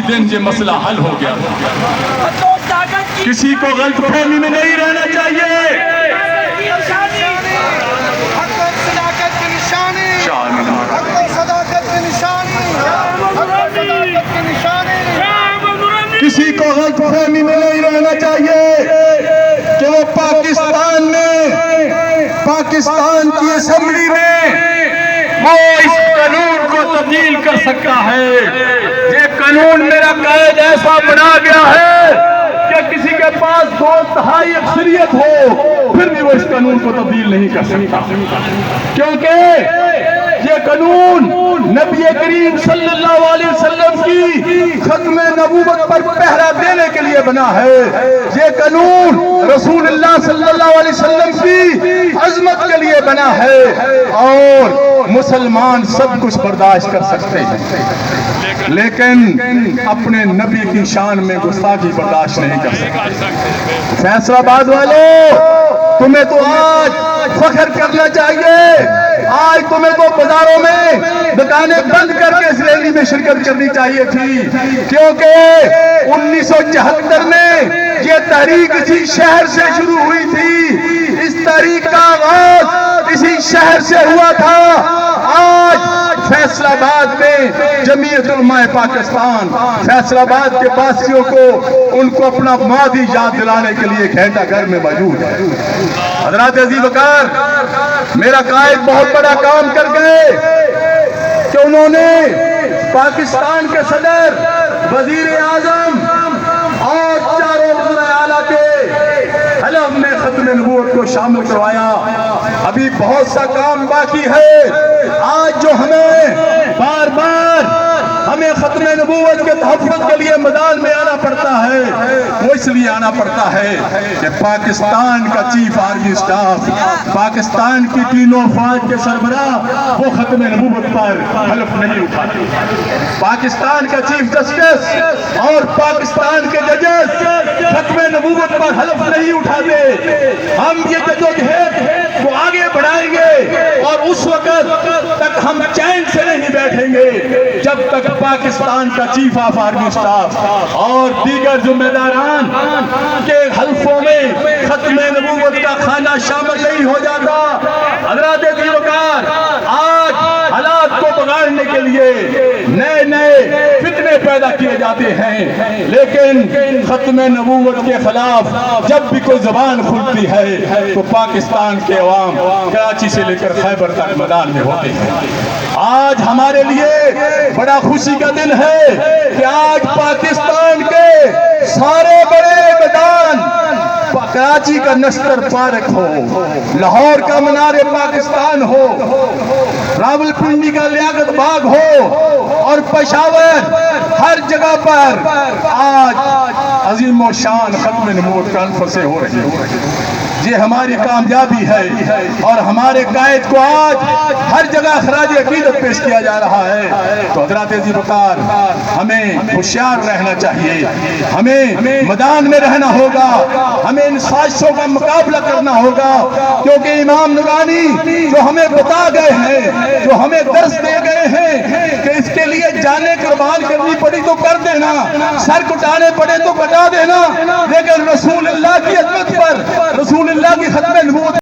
دن یہ مسئلہ حل ہو گیا. کسی کو غلط فہمی میں نہیں رہنا چاہیے. کسی کو غلط فہمی میں نہیں رہنا چاہیے کہ وہ پاکستان کی اسمبلی میں وہ اس قانون کو تبدیل کر سکتا ہے. یہ قانون میرا قائد ایسا بنا گیا ہے کہ کسی کے پاس 2/3 اکثریت ہو پھر بھی وہ اس قانون کو تبدیل نہیں کر سکتا، کیونکہ یہ قانون نبی کریم صلی اللہ علیہ وسلم کی ختم نبوت پر پہرا دینے کے لیے بنا ہے. یہ قانون رسول اللہ صلی اللہ علیہ وسلم کی عظمت کے لیے بنا ہے، اور مسلمان سب کچھ برداشت کر سکتے ہیں لیکن اپنے نبی کی شان میں گستاخی برداشت نہیں کر سکتے. فیصل آباد والوں، تمہیں تو آج فخر کرنا چاہیے. آج تمہیں تو بازاروں میں دکانیں بند کر کے اس ریلی میں شرکت کرنی چاہیے تھی، کیونکہ 1974 میں یہ تحریک اسی شہر سے شروع ہوئی تھی. اس تحریک کا آغاز اسی شہر سے ہوا تھا. آج فیصل آباد میں جمعیت علماء پاکستان فیصل آباد کے باسیوں کو ان کو اپنا ماضی یاد دلانے کے لیے گھنٹہ گھر میں موجود ہے. حضرات عزیز وقار، میرا قائد بہت بڑا کام کر گئے کہ انہوں نے پاکستان کے صدر، وزیر اعظم اور چاروں وزراء اعلیٰ کے حلف میں ختم نبوت کو شامل کروایا. ابھی بہت سا کام باقی ہے. آج جو ہمیں بار بار ختم نبوت کے تحفظ کے لیے میدان میں آنا پڑتا ہے، وہ اس لیے آنا پڑتا ہے کہ پاکستان کا چیف آرمی اسٹاف، پاکستان کی تینوں افواج کے سربراہ وہ ختم نبوت پر حلف نہیں اٹھاتے. پاکستان کا چیف جسٹس اور پاکستان کے ججز ختم نبوت پر حلف نہیں اٹھاتے. ہم یہ جدوجہد کو آگے بڑھائیں گے اور اس وقت تک ہم چین سے نہیں بیٹھیں گے جب تک پاکستان کا چیف آف آرمی اسٹاف اور دیگر ذمہ داران کے حلفوں میں ختم نبوت کا کھانا شامل نہیں ہو جاتا. حضرات عزیز وقار، آج حالات کو بگاڑنے کے لیے نئے نئے فتنے پیدا کیے جاتے ہیں، لیکن ختم نبوت کے خلاف جب بھی کوئی زبان کھلتی ہے تو پاکستان کے عوام کراچی سے لے کر خیبر تک میدان میں ہوتے ہیں. آج ہمارے لیے بڑا خوشی کا دن ہے کہ آج پاکستان کے سارے بڑے میدان، کراچی کا نشتر پارک ہو، لاہور کا منار پاکستان ہو، راول پنڈی کا لیاقت باغ ہو اور پشاور، ہر جگہ پر آج عظیم و شان ختم نبوت کانفرنسیں ہو رہی ہیں. یہ ہماری کامیابی ہے اور ہمارے قائد کو آج ہر جگہ خراج عقیدت پیش کیا جا رہا ہے. تو حضرات عزیز وقار، ہمیں ہوشیار رہنا چاہیے، ہمیں میدان میں رہنا ہوگا، ہمیں ان سازشوں کا مقابلہ کرنا ہوگا، کیونکہ امام نورانی جو ہمیں بتا گئے ہیں، جو ہمیں درس دے گئے ہیں کہ اس کے لیے جانیں قربان کرنی پڑی تو کر دینا، سر کٹانے پڑے تو کٹا دینا، لیکن رسول اللہ کی عظمت پر، رسول اللہ کی ختم نبوت